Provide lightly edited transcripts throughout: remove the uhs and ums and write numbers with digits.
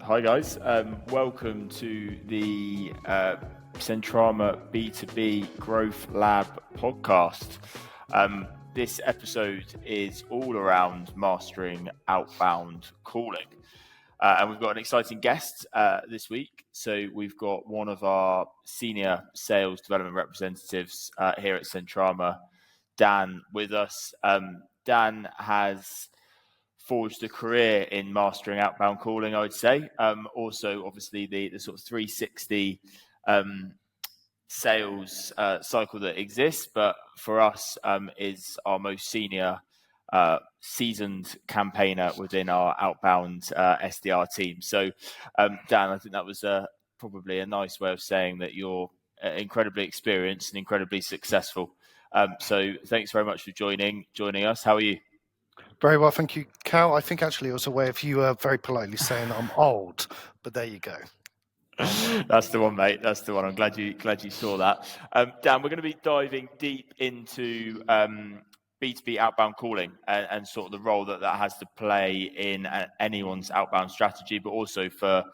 Hi guys, welcome to the Sentrama B2B Growth Lab podcast. This episode is all around mastering outbound calling. And we've got an exciting guest this week. So we've got one of our senior sales development representatives here at Sentrama, Dan, with us. Dan has forged a career in mastering outbound calling, I would say. Also, obviously, the sort of 360 sales cycle that exists, but for us is our most senior seasoned campaigner within our outbound SDR team. So, Dan, I think that was probably a nice way of saying that you're incredibly experienced and incredibly successful. So thanks very much for joining us. How are you? Very well, thank you, Cal. I think actually it was a way of you very politely saying I'm old, but there you go. That's the one, mate. That's the one. I'm glad you saw that. Dan, we're going to be diving deep into B2B outbound calling and sort of the role that has to play in anyone's outbound strategy, but also for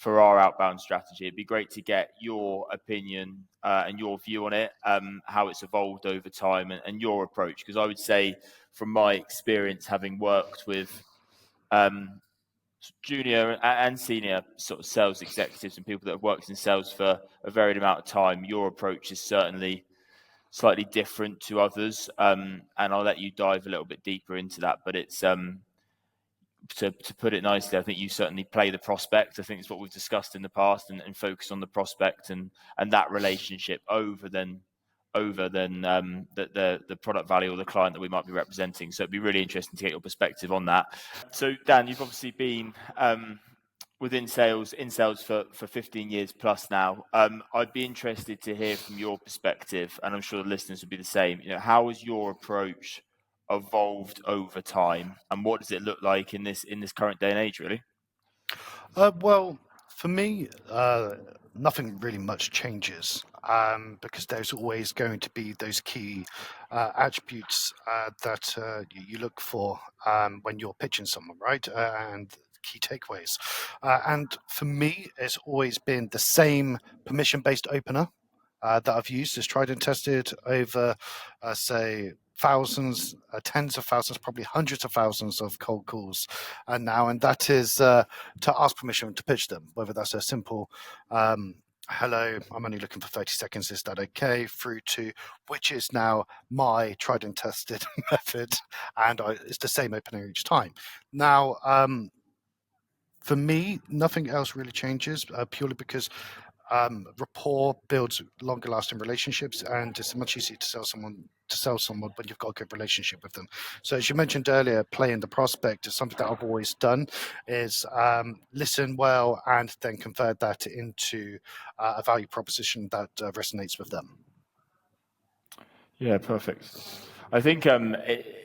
our outbound strategy. It'd be great to get your opinion and your view on it, how it's evolved over time and your approach. Because I would say, from my experience, having worked with junior and senior sort of sales executives and people that have worked in sales for a varied amount of time, your approach is certainly slightly different to others. And I'll let you dive a little bit deeper into that. But it's to put it nicely, I think you certainly play the prospect. I think it's what we've discussed in the past, and focus on the prospect and that relationship over the product value or the client that we might be representing. So it'd be really interesting to get your perspective on that. So Dan, you've obviously been in sales for 15 years plus now. I'd be interested to hear from your perspective, and I'm sure the listeners would be the same. How has your approach evolved over time, and what does it look like in this current day and age, really? Well, for me, nothing really much changes because there's always going to be those key attributes that you look for when you're pitching someone, right? And key takeaways. And for me, it's always been the same permission-based opener that I've used, is tried and tested over, say, thousands, tens of thousands, probably hundreds of thousands of cold calls now, and that is to ask permission to pitch them, whether that's a simple hello, I'm only looking for 30 seconds, is that okay, through to which is now my tried and tested method, and it's the same opener each time. Now, for me, nothing else really changes, purely because rapport builds longer lasting relationships, and it's much easier to sell someone when you've got a good relationship with them. So as you mentioned earlier, playing the prospect is something that I've always done, is listen well and then convert that into a value proposition that resonates with them. Yeah, perfect. I think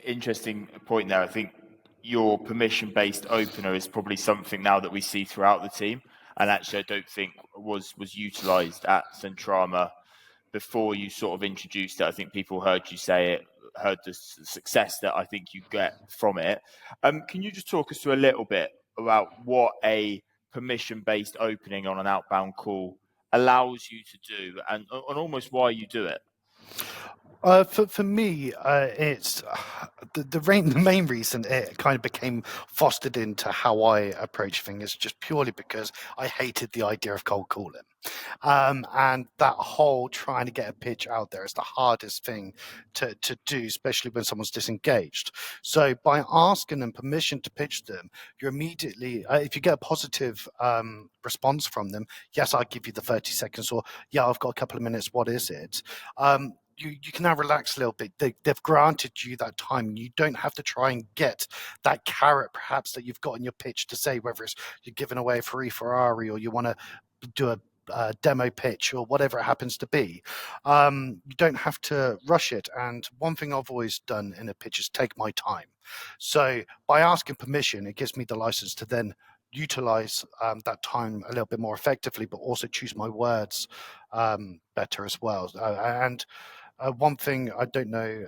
interesting point there. I think your permission-based opener is probably something now that we see throughout the team, and actually I don't think was utilised at Sentrama before you sort of introduced it. I think people heard you say it, heard the success that I think you get from it. Can you just talk us through a little bit about what a permission-based opening on an outbound call allows you to do, and almost why you do it? For me, it's the main reason it kind of became fostered into how I approach things, just purely because I hated the idea of cold calling. And that whole trying to get a pitch out there is the hardest thing to do, especially when someone's disengaged. So by asking them permission to pitch them, you're immediately, if you get a positive response from them, yes, I'll give you the 30 seconds, or yeah, I've got a couple of minutes, what is it? You can now relax a little bit. They've granted you that time. You don't have to try and get that carrot, perhaps, that you've got in your pitch to say, whether it's you're giving away a free Ferrari or you want to do a demo pitch or whatever it happens to be. You don't have to rush it. And one thing I've always done in a pitch is take my time. So by asking permission, it gives me the license to then utilize that time a little bit more effectively, but also choose my words better as well. And one thing, I don't know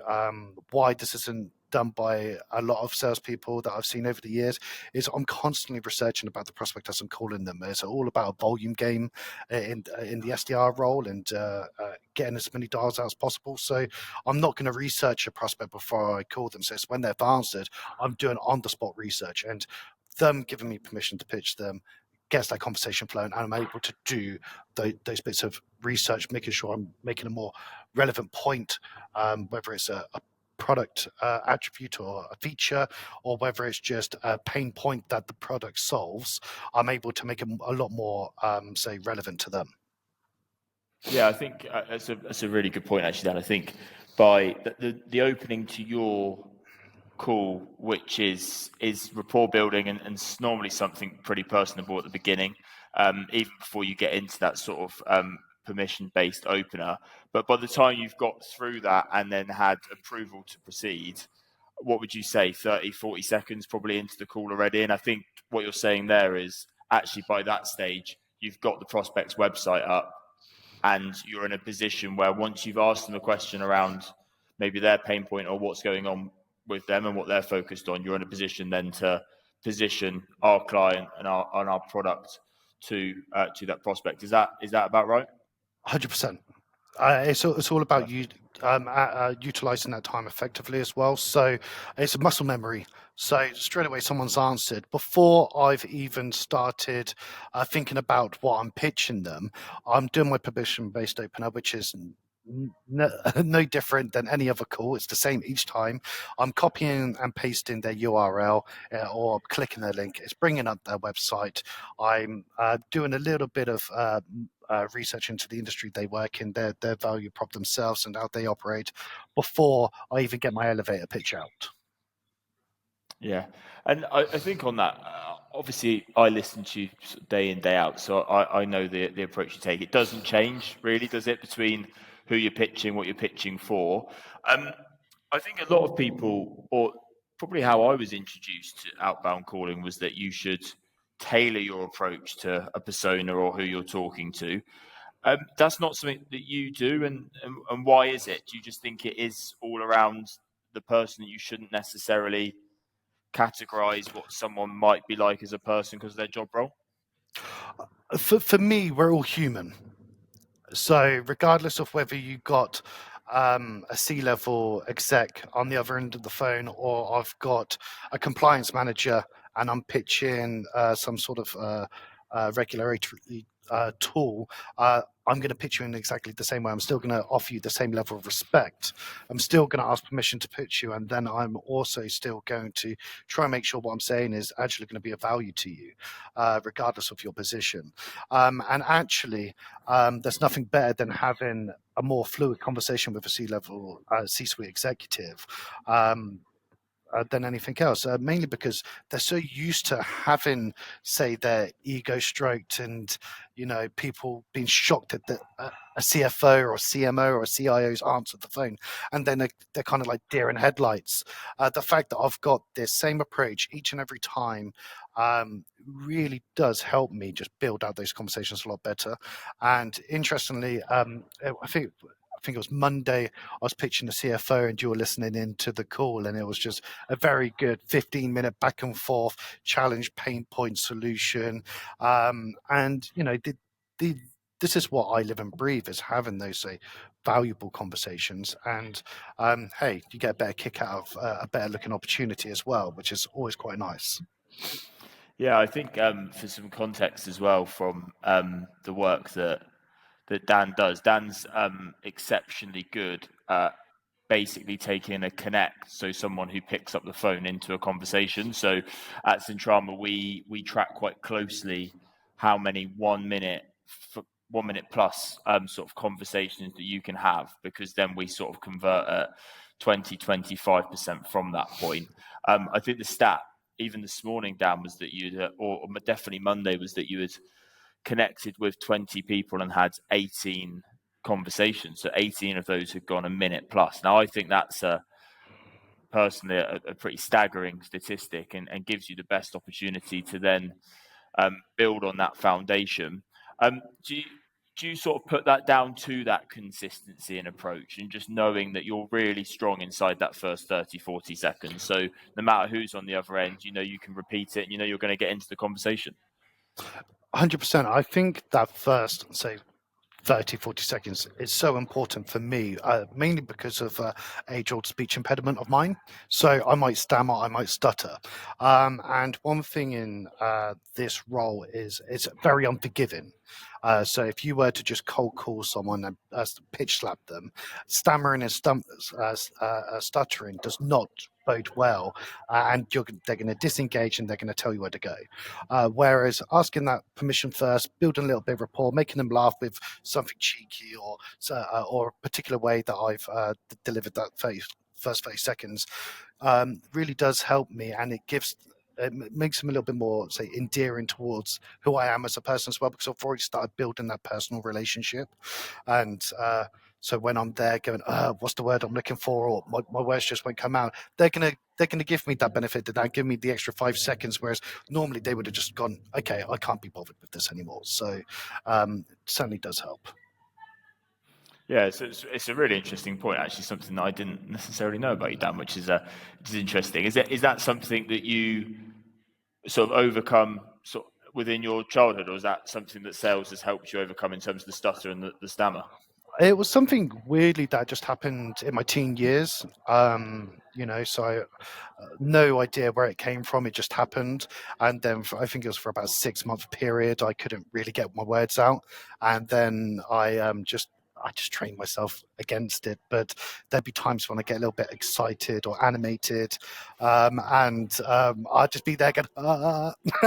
why this isn't done by a lot of salespeople that I've seen over the years is I'm constantly researching about the prospect as I'm calling them. It's all about a volume game in the SDR role and getting as many dials out as possible. So I'm not going to research a prospect before I call them. So it's when they've answered, I'm doing on the spot research, and them giving me permission to pitch them gets that conversation flowing, and I'm able to do those bits of research, making sure I'm making a more relevant point, whether it's a product attribute or a feature, or whether it's just a pain point that the product solves. I'm able to make them a lot more, say, relevant to them. Yeah, I think that's a really good point, actually, Dan. I think by the opening to your call, which is rapport building and normally something pretty personable at the beginning, even before you get into that sort of permission-based opener. But by the time you've got through that and then had approval to proceed, what would you say, 30, 40 seconds probably into the call already? And I think what you're saying there is actually by that stage, you've got the prospect's website up and you're in a position where once you've asked them a question around maybe their pain point or what's going on with them and what they're focused on, you're in a position then to position our client and our product to that prospect. Is that about right? 100%. It's all about you utilizing that time effectively as well. So it's a muscle memory. So straight away, someone's answered before I've even started thinking about what I'm pitching them. I'm doing my permission-based opener, which is no different than any other call. It's the same each time. I'm copying and pasting their URL or clicking their link. It's bringing up their website. I'm doing a little bit of research into the industry they work in, their value prop themselves and how they operate before I even get my elevator pitch out. Yeah, and I think on that, obviously I listen to you day in, day out, so I know the approach you take. It doesn't change really, does it, between who you're pitching, what you're pitching for? I think a lot of people, or probably how I was introduced to outbound calling, was that you should tailor your approach to a persona or who you're talking to. That's not something that you do, and why is it? Do you just think it is all around the person that you shouldn't necessarily categorize what someone might be like as a person because of their job role? For me, we're all human. So regardless of whether you got a C-level exec on the other end of the phone, or I've got a compliance manager and I'm pitching some sort of regulatory tool, I'm going to pitch you in exactly the same way. I'm still going to offer you the same level of respect. I'm still going to ask permission to pitch you, and then I'm also still going to try and make sure what I'm saying is actually going to be of value to you, regardless of your position. And actually, there's nothing better than having a more fluid conversation with a C-level, C-suite executive. Than anything else, mainly because they're so used to having, say, their ego stroked and, people being shocked at a CFO or a CMO or a CIO's answered the phone, and then they're kind of like deer in headlights. The fact that I've got this same approach each and every time really does help me just build out those conversations a lot better. And interestingly, I think it was Monday, I was pitching the CFO and you were listening in to the call, and it was just a very good 15-minute back and forth challenge, pain point, solution. And, this is what I live and breathe, is having those, say, valuable conversations. And hey, you get a better kick out of a better looking opportunity as well, which is always quite nice. Yeah, I think for some context as well from the work that Dan does, Dan's exceptionally good at basically taking a connect, so someone who picks up the phone, into a conversation. So at Sentrama, we track quite closely how many 1 minute, 1 minute plus sort of conversations that you can have, because then we sort of convert at 20-25% from that point. I think the stat even this morning, Dan, was that you'd, or definitely Monday, was that you had connected with 20 people and had 18 conversations. So 18 of those had gone a minute plus. Now, I think that's personally a pretty staggering statistic, and gives you the best opportunity to then build on that foundation. Do do you sort of put that down to that consistency and approach and just knowing that you're really strong inside that first 30, 40 seconds? So no matter who's on the other end, you can repeat it and you're going to get into the conversation. 100%. I think that first, say, 30, 40 seconds is so important for me, mainly because of age-old speech impediment of mine. So I might stammer, I might stutter. And one thing in this role is it's very unforgiving. So if you were to just cold call someone and pitch slap them, stammering and stuttering does not bode well, and they're going to disengage and they're going to tell you where to go. Whereas asking that permission first, building a little bit of rapport, making them laugh with something cheeky or a particular way that I've delivered that first 30 seconds really does help me, and it makes them a little bit more, say, endearing towards who I am as a person as well, because I've already started building that personal relationship. And so when I'm there going, what's the word I'm looking for, or my words just won't come out, they're gonna give me that benefit, that give me the extra 5 seconds, whereas normally they would have just gone, okay, I can't be bothered with this anymore. So it certainly does help. Yeah, it's a really interesting point, actually, something that I didn't necessarily know about you, Dan, which is interesting. Is that something that you sort of overcome sort of within your childhood, or is that something that sales has helped you overcome in terms of the stutter and the stammer? It was something weirdly that just happened in my teen years. So I no idea where it came from. It just happened. And then I think it was for about a 6-month period, I couldn't really get my words out. And then I just trained myself against it. But there'd be times when I get a little bit excited or animated, and I'd just be there going,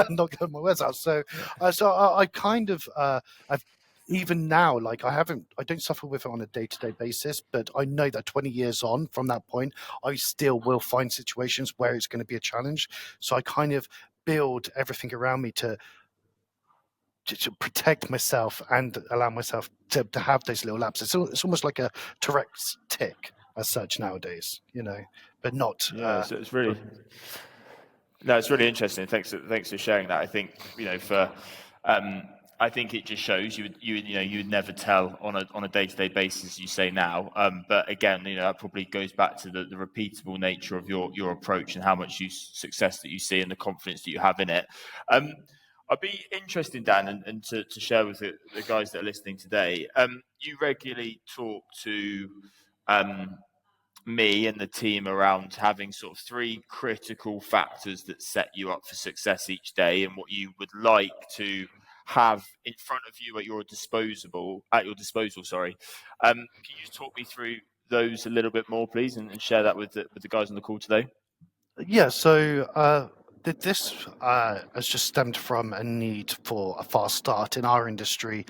not getting my words out. So I kind of, I've even now, like I don't suffer with it on a day-to-day basis, but I know that 20 years on from that point, I still will find situations where it's going to be a challenge. So I kind of build everything around me to protect myself and allow myself to have those little lapses. It's almost like a Tourette's tick as such nowadays, but not. Yeah, so it's really. No, it's really interesting. Thanks for sharing that. I think I think it just shows you would never tell on a day-to-day basis, you say now. But again, that probably goes back to the repeatable nature of your approach and how much success that you see and the confidence that you have in it. I'd be interested, Dan, and to share with the guys that are listening today. You regularly talk to me and the team around having sort of 3 critical factors that set you up for success each day, and what you would like to have in front of you at your disposal. Sorry. Can you just talk me through those a little bit more, please, and share that with the guys on the call today? Yeah. So this has just stemmed from a need for a fast start in our industry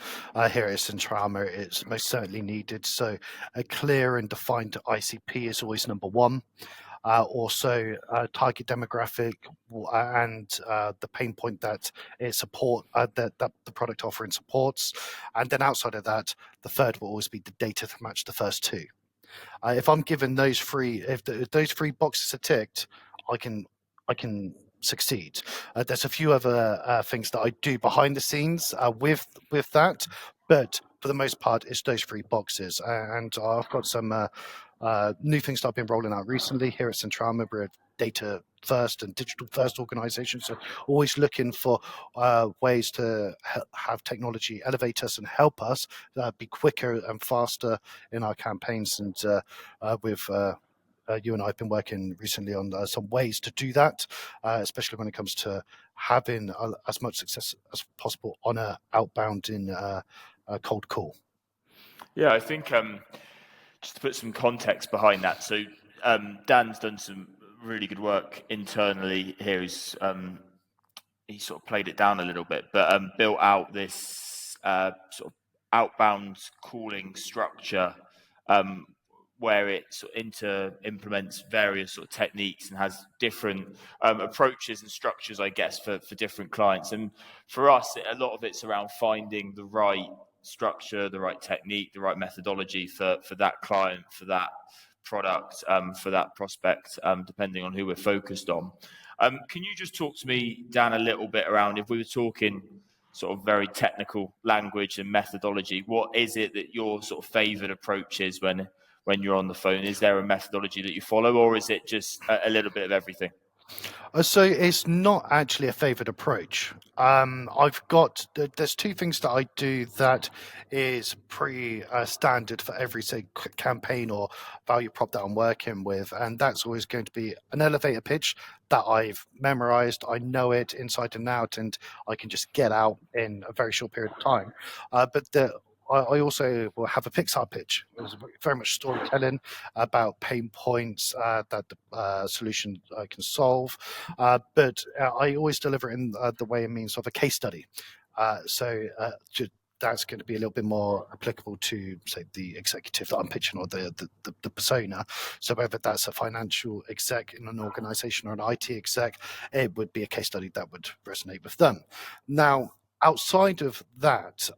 here at Sentrama. It's most certainly needed. So a clear and defined ICP is always number one. Also, target demographic and the pain point that it that the product offering supports. And then outside of that, the third will always be the data to match the first 2. If I'm given those 3, if those 3 boxes are ticked, I can succeed. There's a few other things that I do behind the scenes with that, but for the most part, it's those 3 boxes. And I've got some new things that I've been rolling out recently here at Sentrama. We're a data first and digital first organization, so always looking for ways to have technology elevate us and help us be quicker and faster in our campaigns. And with you and I have been working recently on some ways to do that, especially when it comes to having as much success as possible on a outbound in a cold call. Yeah, I think just to put some context behind that. So Dan's done some really good work internally here. He sort of played it down a little bit, but built out this sort of outbound calling structure where it sort of implements various sort of techniques and has different approaches and structures, I guess, for different clients. And for us, a lot of it's around finding the right structure, the right technique, the right methodology for that client, for that product, for that prospect, depending on who we're focused on. Can you just talk to me, Dan, a little bit around, if we were talking sort of very technical language and methodology, what is it that your sort of favoured approach is when you're on the phone? Is there a methodology that you follow, or is it just a little bit of everything? So it's not actually a favoured approach. There's two things that I do that is pretty standard for every, say, campaign or value prop that I'm working with. And that's always going to be an elevator pitch that I've memorized. I know it inside and out, and I can just get out in a very short period of time. I also will have a Pixar pitch. It's very much storytelling about pain points that the solution can solve. But I always deliver it in the way and means of a case study. That's going to be a little bit more applicable to, say, the executive that I'm pitching, or the persona. So whether that's a financial exec in an organization or an IT exec, it would be a case study that would resonate with them. Now, outside of that,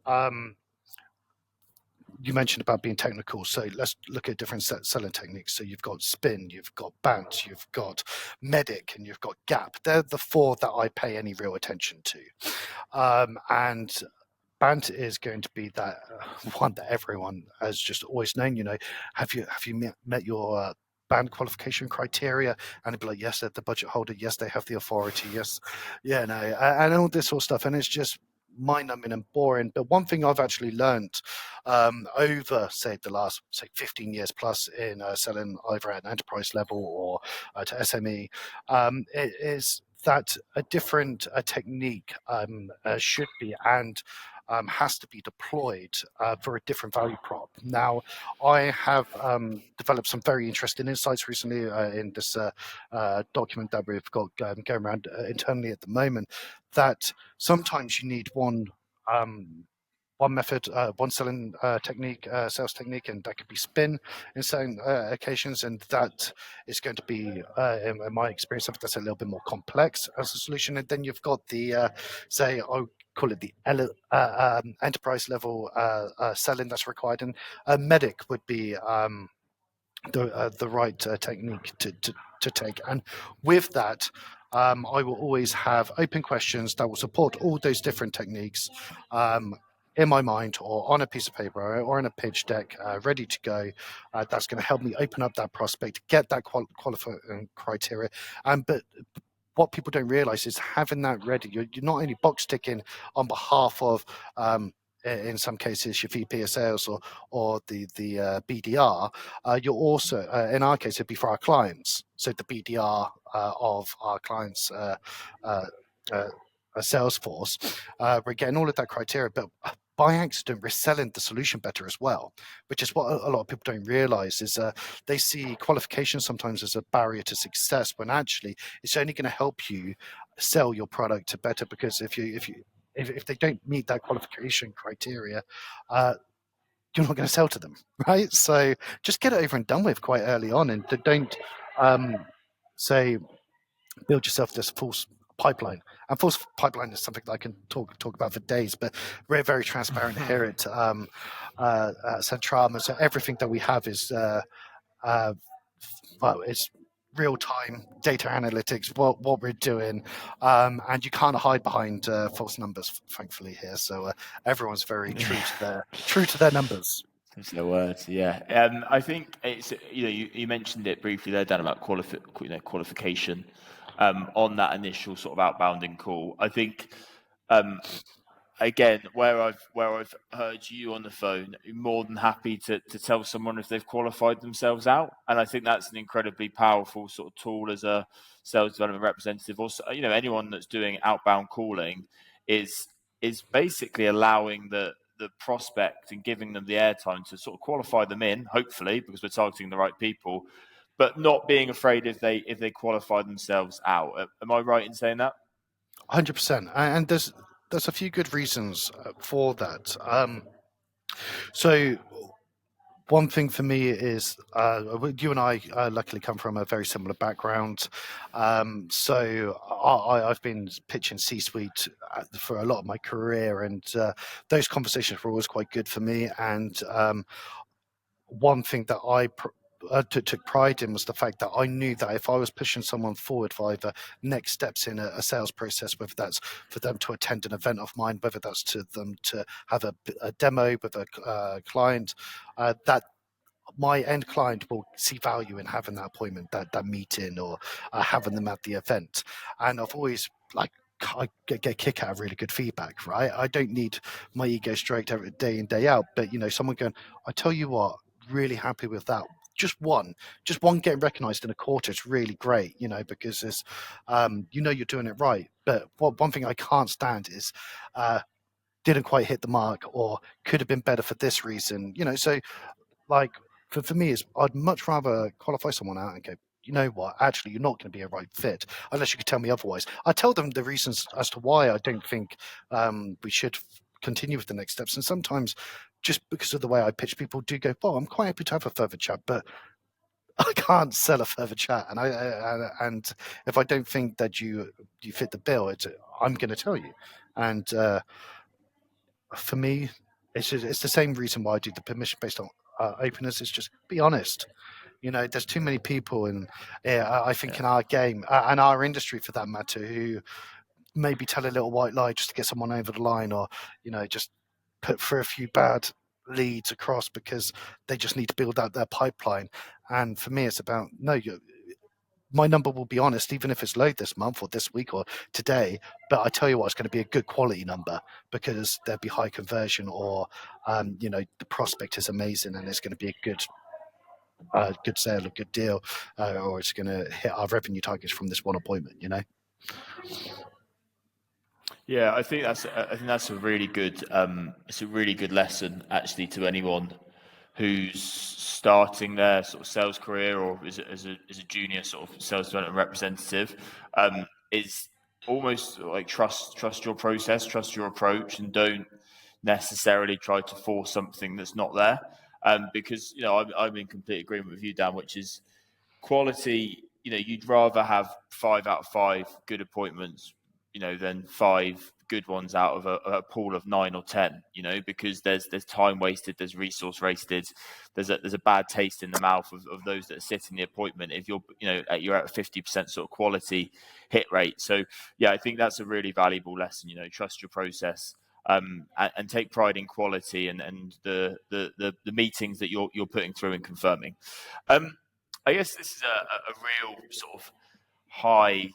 you mentioned about being technical, so let's look at different selling techniques. So you've got spin, you've got bant, you've got medic, and you've got gap. They're the four that I pay any real attention to. And bant is going to be that one that everyone has just always known. Have you met your band qualification criteria? And it'd be like, yes, they're the budget holder, yes, they have the authority, yes, yeah, no, and all this sort of stuff. And it's just mind-numbing and boring. But one thing I've actually learned over, say, the last, say, 15 years plus in selling either at an enterprise level or to SME, is that a different technique should be and has to be deployed for a different value prop. Now, I have developed some very interesting insights recently in this document that we've got going around internally at the moment, that sometimes you need one method, one selling technique, sales technique, and that could be spin in certain occasions, and that is going to be, in my experience, that's a little bit more complex as a solution. And then you've got the, say, I call it the enterprise level selling that's required, and a medic would be the right technique to take. And with that, I will always have open questions that will support all those different techniques in my mind, or on a piece of paper, or in a pitch deck, ready to go. That's going to help me open up that prospect, get that qualifying criteria. But what people don't realize is having that ready. You're not only box ticking on behalf of, in some cases, your VP of sales or the BDR. You're also, in our case, it'd be for our clients. So the BDR of our clients' sales force, we're getting all of that criteria, but by accident, we're selling the solution better as well, which is what a lot of people don't realize is they see qualification sometimes as a barrier to success, when actually it's only going to help you sell your product better, because if they don't meet that qualification criteria, you're not going to sell to them, right? So just get it over and done with quite early on, and don't say build yourself this false pipeline. And false pipeline is something that I can talk about for days, but we're very transparent here at Sentrama. So everything that we have is it's real-time data analytics, what we're doing, and you can't hide behind false numbers, thankfully, here. So everyone's very true to their numbers. There's no words, yeah. I think it's, you mentioned it briefly there, Dan, about qualification on that initial sort of outbounding call. I think again, where I've heard you on the phone, you're more than happy to tell someone if they've qualified themselves out, and I think that's an incredibly powerful sort of tool as a sales development representative. Also, anyone that's doing outbound calling is basically allowing the prospect and giving them the airtime to sort of qualify them in, hopefully, because we're targeting the right people, but not being afraid if they qualify themselves out. Am I right in saying that? 100%. And there's a few good reasons for that. So one thing for me is you and I luckily come from a very similar background. So I've been pitching C-suite for a lot of my career, and those conversations were always quite good for me. And one thing that I took pride in was the fact that I knew that if I was pushing someone forward for either next steps in a sales process, whether that's for them to attend an event of mine, whether that's to them to have a demo with a client, that my end client will see value in having that appointment, that meeting, or having them at the event. And I've always I get a kick out of really good feedback, right? I don't need my ego stroked every day in, day out, but someone going, I tell you what, really happy with that. Just one getting recognized in a quarter is really great, because it's, you're doing it right. But one thing I can't stand is, didn't quite hit the mark or could have been better for this reason, so like for me is I'd much rather qualify someone out and go, you know what, actually you're not going to be a right fit unless you could tell me otherwise. I tell them the reasons as to why I don't think we should continue with the next steps. And sometimes just because of the way I pitch, people do go, well, I'm quite happy to have a further chat, but I can't sell a further chat. And if I don't think that you fit the bill, I'm going to tell you. And for me, it's the same reason why I do the permission based on openness. Is just be honest. There's too many people I think in our game and our industry for that matter who maybe tell a little white lie just to get someone over the line, or just put through a few bad leads across because they just need to build out their pipeline. And for me, it's about no. My number will be honest, even if it's low this month or this week or today. But I tell you what, it's going to be a good quality number because there'll be high conversion, or the prospect is amazing and it's going to be a good sale, a good deal, or it's going to hit our revenue targets from this one appointment. Yeah, I think that's a really good it's a really good lesson actually to anyone who's starting their sort of sales career or as a junior sort of sales development representative. Is almost like trust your process, trust your approach, and don't necessarily try to force something that's not there. Because I'm in complete agreement with you, Dan, which is quality. You'd rather have 5 out of 5 good appointments, than 5 good ones out of a pool of 9 or 10. Because there's time wasted, there's resource wasted, there's a bad taste in the mouth of those that are sitting the appointment if you're at a 50% sort of quality hit rate. So yeah, I think that's a really valuable lesson. Trust your process. And take pride in quality and the meetings that you're putting through and confirming. I guess this is a real sort of high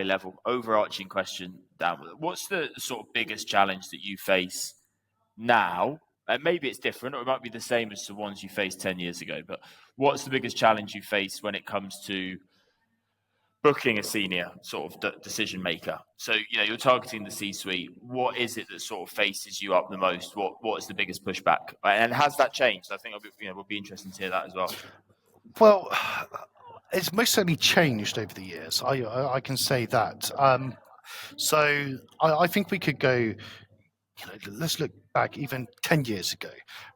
level overarching question, Dan. What's the sort of biggest challenge that you face now? And maybe it's different, or it might be the same as the ones you faced 10 years ago. But what's the biggest challenge you face when it comes to booking a senior sort of decision maker? So you're targeting the C-suite. What is it that sort of faces you up the most? What is the biggest pushback? And has that changed? I think would be interesting to hear that as well. Well, it's most certainly changed over the years. I can say that. So I think we could go. Let's look back even 10 years ago,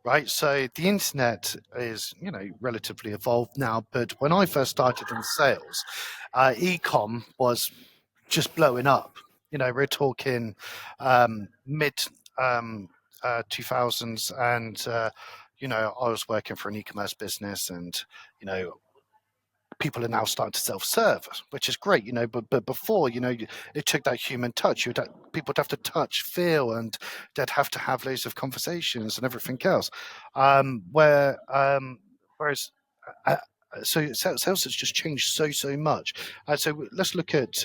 right? So the internet is, relatively evolved now. But when I first started in sales, e-com was just blowing up. We're talking mid 2000s, and I was working for an e-commerce business, and people are now starting to self-serve, which is great, but before, it took that human touch. People would have to touch, feel, and they'd have to have loads of conversations and everything else. Whereas so sales has just changed so much. So let's look at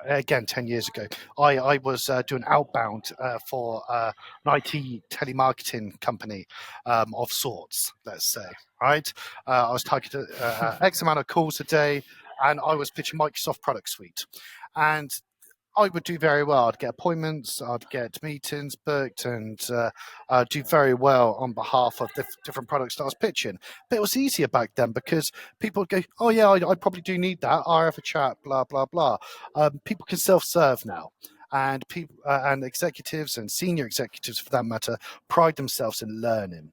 again 10 years ago. I was doing Outbound for an IT telemarketing company of sorts, let's say, right? I was targeting X amount of calls a day, and I was pitching Microsoft product suite. And I would do very well. I'd get appointments, I'd get meetings booked, and I'd do very well on behalf of the different products that I was pitching. But it was easier back then because people would go, oh yeah, I probably do need that. I'll have a chat, blah, blah, blah. People can self-serve now. And people and executives and senior executives, for that matter, pride themselves in learning.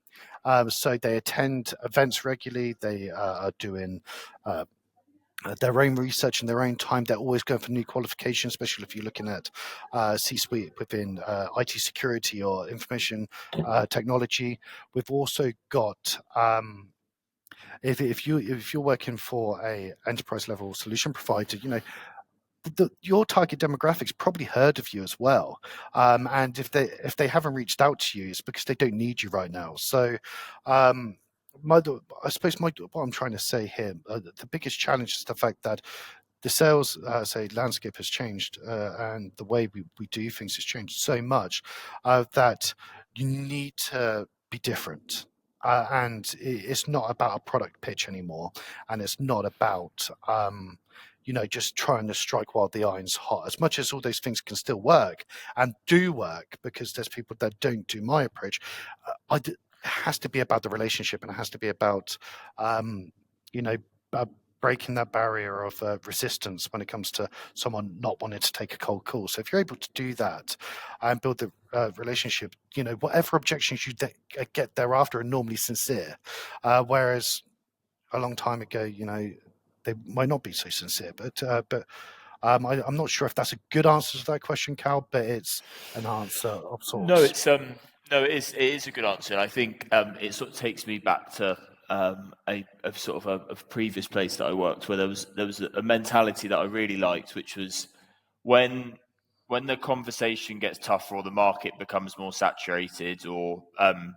So they attend events regularly. They are doing their own research in their own time. They're always going for new qualifications, especially if you're looking at C-suite within IT security or information technology. We've also got if you're working for a enterprise level solution provider, your target demographics probably heard of you as well, and if they haven't reached out to you, it's because they don't need you right now. So, um, I suppose what I'm trying to say here, the biggest challenge is the fact that the sales say landscape has changed, and the way we do things has changed so much that you need to be different. And it's not about a product pitch anymore, and it's not about just trying to strike while the iron's hot. As much as all those things can still work and do work, because there's people that don't do my approach. It has to be about the relationship, and it has to be about you know uh, breaking that barrier of resistance when it comes to someone not wanting to take a cold call. So if you're able to do that and build the relationship, whatever objections you get thereafter are normally sincere, whereas a long time ago, they might not be so sincere. I'm not sure if that's a good answer to that question, Cal, but it's an answer of No, sorts. it's no, it is a good answer. I think it sort of takes me back to a sort of a previous place that I worked, where there was a mentality that I really liked, which was when when the conversation gets tougher or the market becomes more saturated or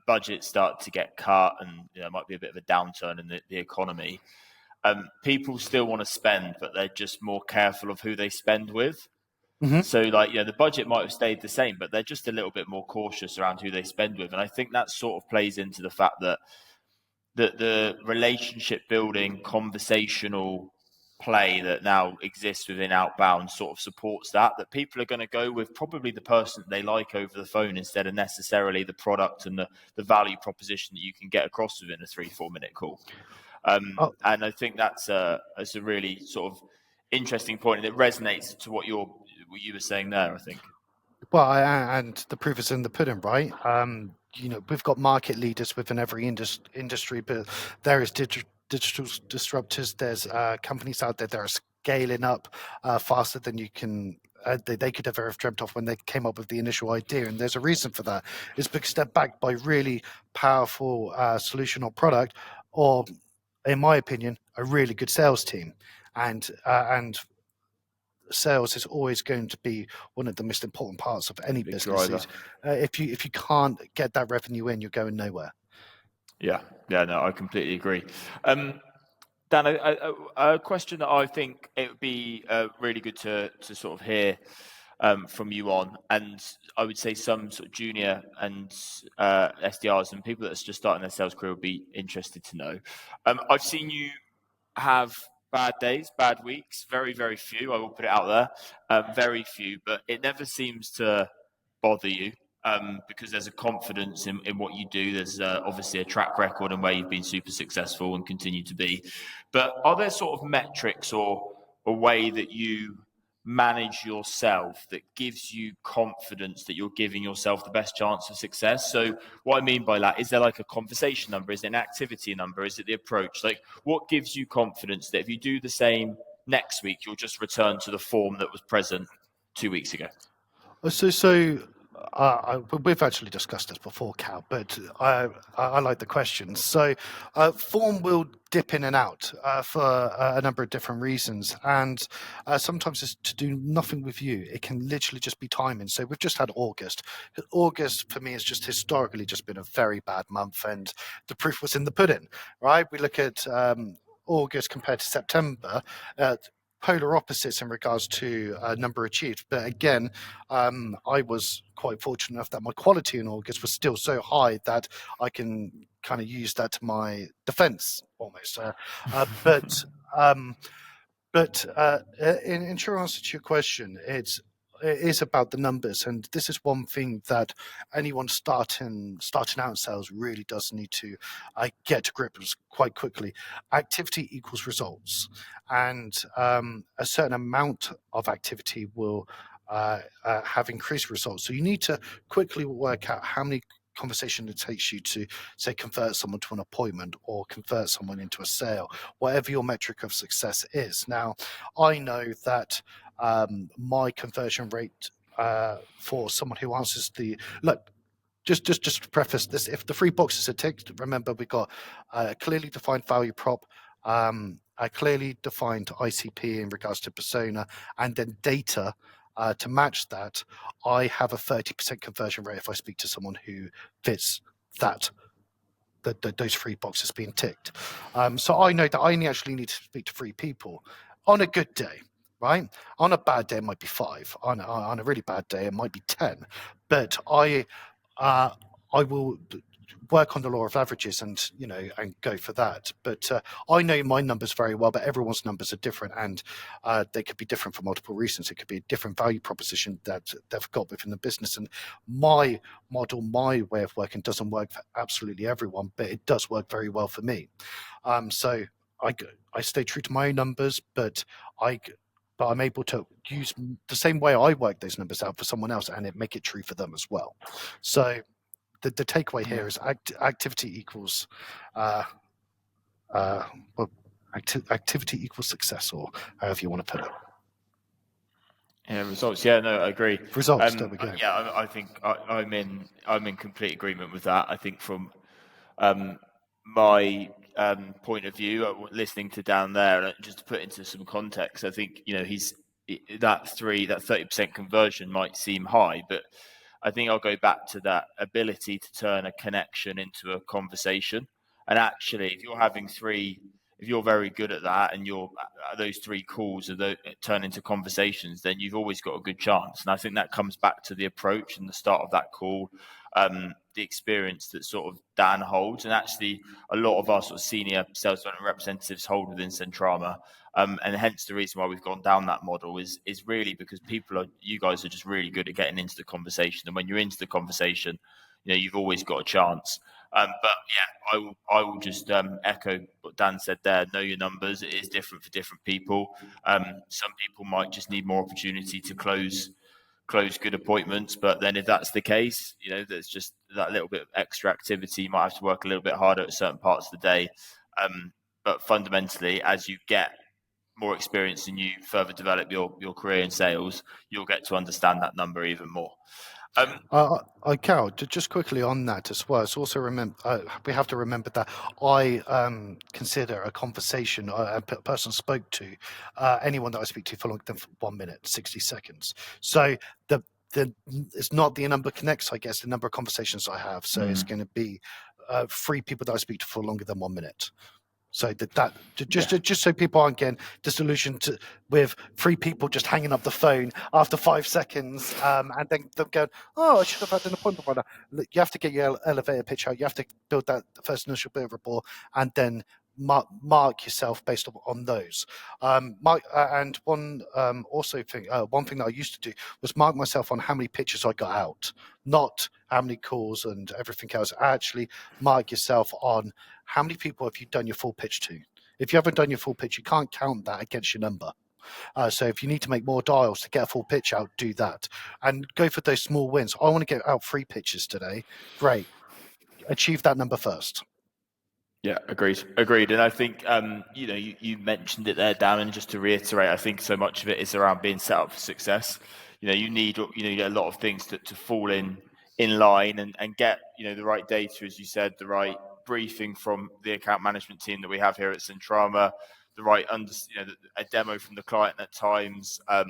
budgets start to get cut and there might be a bit of a downturn in the economy, people still want to spend, but they're just more careful of who they spend with. Hmm. So, like, the budget might have stayed the same, but they're just a little bit more cautious around who they spend with. And I think that sort of plays into the fact that the relationship building, conversational play that now exists within Outbound sort of supports that people are going to go with probably the person that they like over the phone instead of necessarily the product and the value proposition that you can get across within a 3-4 minute call. And I think that's a really sort of interesting point, and it resonates to what you were saying there, I think. Well, and the proof is in the pudding, right? We've got market leaders within every industry, but there is digital disruptors. There's companies out there that are scaling up faster than you can. They could ever have dreamt of when they came up with the initial idea, and there's a reason for that. It's because they're backed by really powerful solution or product, or, in my opinion, a really good sales team. And sales is always going to be one of the most important parts of any Big businesses. driver. If you can't get that revenue in, you're going nowhere. Yeah, yeah, no, I completely agree. Dan, a question that I think it would be really good to sort of hear from you on, and I would say some sort of junior and SDRs and people that are just starting their sales career would be interested to know. I've seen you have bad days, bad weeks, very, very few. I will put it out there, very few, but it never seems to bother you because there's a confidence in what you do. There's obviously a track record and where you've been super successful and continue to be. But are there sort of metrics or a way that you manage yourself that gives you confidence that you're giving yourself the best chance of success? So what I mean by that, is there like a conversation number? Is it an activity number? Is it the approach? Like, what gives you confidence that if you do the same next week, you'll just return to the form that was present 2 weeks ago? We've actually discussed this before, Cal, but I like the question. So, form will dip in and out for a number of different reasons, and sometimes it's to do nothing with you. It can literally just be timing. So we've just had August. August for me has just historically just been a very bad month, and the proof was in the pudding, right? We look at August compared to September. Polar opposites in regards to number achieved. But again, I was quite fortunate enough that my quality in August was still so high that I can kind of use that to my defense almost. But um, in short answer to your question, it is about the numbers, and this is one thing that anyone starting out in sales really does need to get to grips quite quickly. Activity equals results, and a certain amount of activity will have increased results. So you need to quickly work out how many conversation it takes you to, say, convert someone to an appointment or convert someone into a sale, whatever your metric of success is. Now, I know that my conversion rate for someone who answers the look. Just to preface this, if the 3 boxes are ticked, remember we've got a clearly defined value prop, a clearly defined ICP in regards to persona, and then data to match that. I have a 30% conversion rate if I speak to someone who fits that. Those 3 boxes being ticked. So I know that I only actually need to speak to 3 people on a good day, right? On a bad day, it might be 5. On a really bad day, it might be 10. But I will work on the law of averages and go for that. But I know my numbers very well, but everyone's numbers are different, and they could be different for multiple reasons. It could be a different value proposition that they've got within the business, and my model, my way of working doesn't work for absolutely everyone, but it does work very well for me. So I stay true to my own numbers, but I'm able to use the same way I work those numbers out for someone else and make it true for them as well. So the takeaway here is activity equals activity equals success, or however you want to put it. Yeah, results. Yeah, no, I agree. Results. There we go. Yeah, I think I'm in complete agreement with that. I think from my point of view, listening to Dan there, and just to put into some context, I think he's that 30% conversion might seem high, but I think I'll go back to that ability to turn a connection into a conversation. And actually, if you're very good at that, and those 3 calls turn into conversations, then you've always got a good chance. And I think that comes back to the approach and the start of that call, the experience that sort of Dan holds, and actually a lot of our sort of senior sales development representatives hold within Sentrama. And hence the reason why we've gone down that model is really because you guys are just really good at getting into the conversation. And when you're into the conversation, you've always got a chance. But yeah, I will just echo what Dan said there. Know your numbers. It is different for different people. Some people might just need more opportunity to close good appointments. But then if that's the case, there's just that little bit of extra activity. You might have to work a little bit harder at certain parts of the day. But fundamentally, as you get more experience and you further develop your career in sales, you'll get to understand that number even more. Carol, just quickly on that as well. It's also we have to remember that I consider a conversation a person spoke to anyone that I speak to for longer than 1 minute, 60 seconds. So it's not the number of connects, I guess, the number of conversations I have. So it's going to be 3 people that I speak to for longer than 1 minute. So just so people aren't getting disillusioned with 3 people just hanging up the phone after 5 seconds, and then them going, "Oh, I should have had an appointment by now." You have to get your elevator pitch out. You have to build that first initial bit of rapport, and then mark yourself based on those. And one one thing that I used to do was mark myself on how many pitches I got out, not how many calls and everything else. Actually, mark yourself on how many people have you done your full pitch to. If you haven't done your full pitch, you can't count that against your number. So if you need to make more dials to get a full pitch out, do that and go for those small wins. I want to get out 3 pitches today. Great. Achieve that number first. Yeah, agreed. And I think you mentioned it there, Dan, and just to reiterate, I think so much of it is around being set up for success. You need a lot of things to fall in line and get the right data, as you said, the right briefing from the account management team that we have here at Sentrama, the right a demo from the client at times, a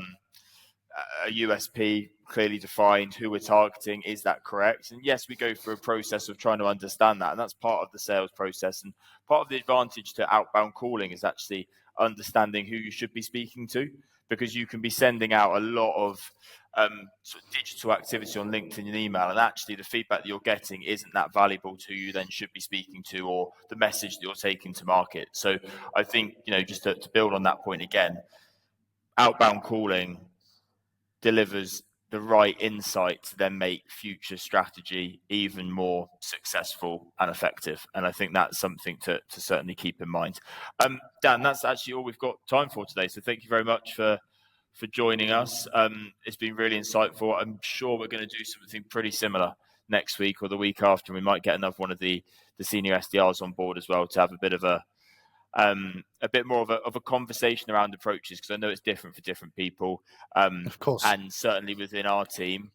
USP clearly defined, who we're targeting, is that correct? And yes, we go through a process of trying to understand that, and that's part of the sales process. And part of the advantage to outbound calling is actually understanding who you should be speaking to, because you can be sending out a lot of sort of digital activity on LinkedIn and email, and actually the feedback that you're getting isn't that valuable to who you then should be speaking to, or the message that you're taking to market. So I think, just to build on that point again, outbound calling delivers the right insight to then make future strategy even more successful and effective. And I think that's something to certainly keep in mind. Dan, that's actually all we've got time for today. So thank you very much for joining us. It's been really insightful. I'm sure we're going to do something pretty similar next week or the week after, and we might get another one of the senior SDRs on board as well to have a bit of a bit more of a conversation around approaches, because I know it's different for different people. Of course. And certainly within our team,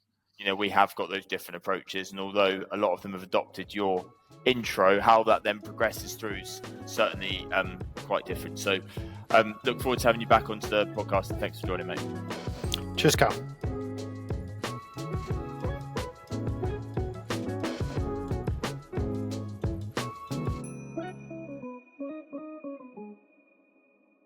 we have got those different approaches. And although a lot of them have adopted your intro, how that then progresses through is certainly quite different. So look forward to having you back onto the podcast, and thanks for joining, mate. Cheers, Cal.